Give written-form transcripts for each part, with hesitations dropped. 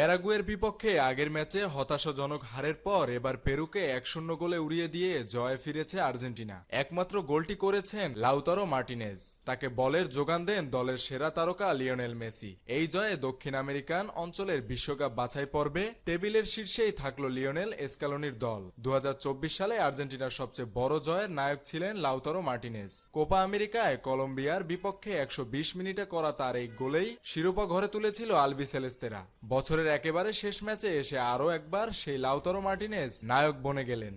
প্যারাগুয়ের বিপক্ষে আগের ম্যাচে হতাশাজনক হারের পর এবার পেরুকে 1-0 গোলে উড়িয়ে দিয়ে জয়ে ফিরেছে আর্জেন্টিনা। একমাত্র গোলটি করেছেন লাউতারো মার্টিনেজ। তাকে বলের যোগান দেন দলের সেরা তারকা লিওনেল মেসি। এই জয়ে দক্ষিণ আমেরিকান অঞ্চলের বিশ্বকাপ বাছাই পর্বে টেবিলের শীর্ষেই থাকল লিওনেল স্ক্যালোনির দল। 2024 সালে আর্জেন্টিনার সবচেয়ে বড় জয়ের নায়ক ছিলেন লাউতারো মার্টিনেজ। কোপা আমেরিকায় কলম্বিয়ার বিপক্ষে 120 মিনিটে করা তার এই গোলেই শিরোপা ঘরে তুলেছিল আলবিসেলেস্তেরা। বছরের একেবারে শেষ ম্যাচে এসে আরও একবার সেই লাউতারো মার্টিনেজ নায়ক বনে গেলেন।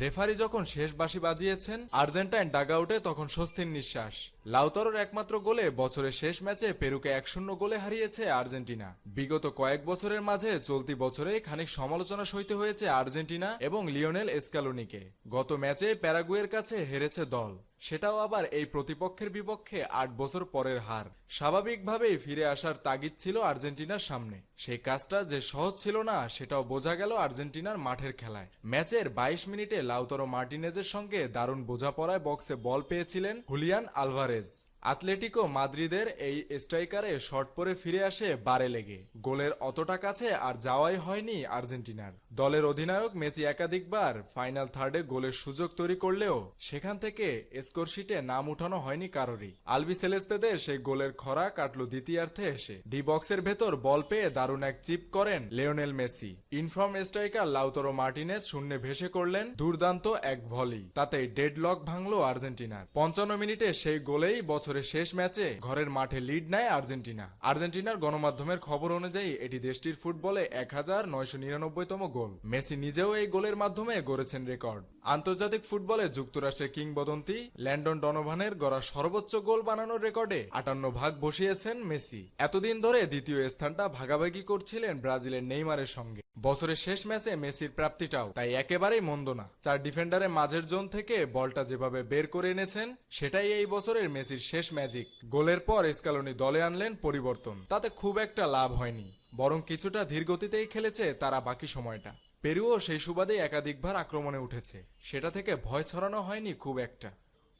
রেফারি যখন শেষ বাঁশি বাজিয়েছেন আর্জেন্টাইন ডাগআউটে তখন স্বস্তির নিঃশ্বাস। লাউতারোর একমাত্র গোলে বছরের শেষ ম্যাচে পেরুকে 1-0 গোলে হারিয়েছে আর্জেন্টিনা। বিগত কয়েক বছরের মাঝে চলতি বছরে খানিক সমালোচনা সইতে হয়েছে আর্জেন্টিনা এবং লিওনেল স্ক্যালোনিকে। গত ম্যাচে প্যারাগুয়ের কাছে হেরেছে দল, সেটাও আবার এই প্রতিপক্ষের বিপক্ষে 8 বছর পরের হার। স্বাভাবিকভাবেই ফিরে আসার তাগিদ ছিল আর্জেন্টিনার সামনে। সেই কাজটা যে সহজ ছিল না সেটাও বোঝা গেল আর্জেন্টিনার মাঠের খেলায়। ম্যাচের 22 মিনিটে লাউতারো মার্টিনেজের সঙ্গে দারুণ বোঝাপড়ায় বক্সে বল পেয়েছিলেন হুলিয়ান আলভারেজ। আতলেটিকো মাদ্রিদের এই স্ট্রাইকারে শট পরে ফিরে আসে বারে লেগে। গোলের অতটা কাছে আর যাওয়াই হয়নি আর্জেন্টিনার। দলের অধিনায়ক মেসি একাধিকবার ফাইনাল থার্ডে গোলের সুযোগ তৈরি করলেও সেখান থেকে স্কোরশিটে নাম উঠানো হয়নি কারোরই। আলবিসেলেস্তেদের সেই গোলের খরা কাটল দ্বিতীয়ার্ধে এসে। ডি বক্সের ভেতর বল পেয়ে দারুণ এক চিপ করেন Lionel Messi. Inform striker Lautaro Martinez শূন্যে ভেসে করলেন দুর্দান্ত এক ভলি। তাতেই ডেডলক ভাঙল আর্জেন্টিনার। 55 মিনিটে সেই গোলেই বছরের শেষ ম্যাচে ঘরের মাঠে লিড নেয় আর্জেন্টিনা। আর্জেন্টিনার গণমাধ্যমের খবর অনুযায়ী এটি দেশটির ফুটবলে 1999তম গোল। মেসি নিজেও এই গোলের মাধ্যমে গড়েছেন রেকর্ড। আন্তর্জাতিক ফুটবলে যুক্তরাষ্ট্রের কিংবদন্তি ল্যান্ডন ডনোভানের গড়া সর্বোচ্চ গোল বানানোর রেকর্ডে 58 ভাগ বসিয়েছেন মেসি। এতদিন ধরে দ্বিতীয় স্থানটা ভাগাভাগি করছিলেন ব্রাজিলের নেইমারের সঙ্গে। বছরের শেষ ম্যাচে মেসির প্রাপ্তিটাও তাই একেবারেই মন্দ না। 4 ডিফেন্ডারের মাঝের জোন থেকে বলটা যেভাবে বের করে এনেছেন সেটাই এই বছরের মেসির শেষ ম্যাজিক। গোলের পর স্ক্যালোনি দলে আনলেন পরিবর্তন। তাতে খুব একটা লাভ হয়নি, বরং কিছুটা ধীরগতিতেই খেলেছে তারা বাকি সময়টা। পেরুও সেই সুবাদেই একাধিকবার আক্রমণে উঠেছে, সেটা থেকে ভয় ছড়ানো হয়নি খুব একটা।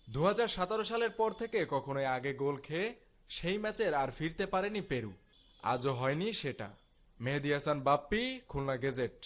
2017 সালের পর থেকে কখনোই আগে গোল খেয়ে সেই ম্যাচের আর ফিরতে পারেনি পেরু। আজও হয়নি সেটা। মেহেদী হাসান বাপ্পি, খুলনা গেজেট।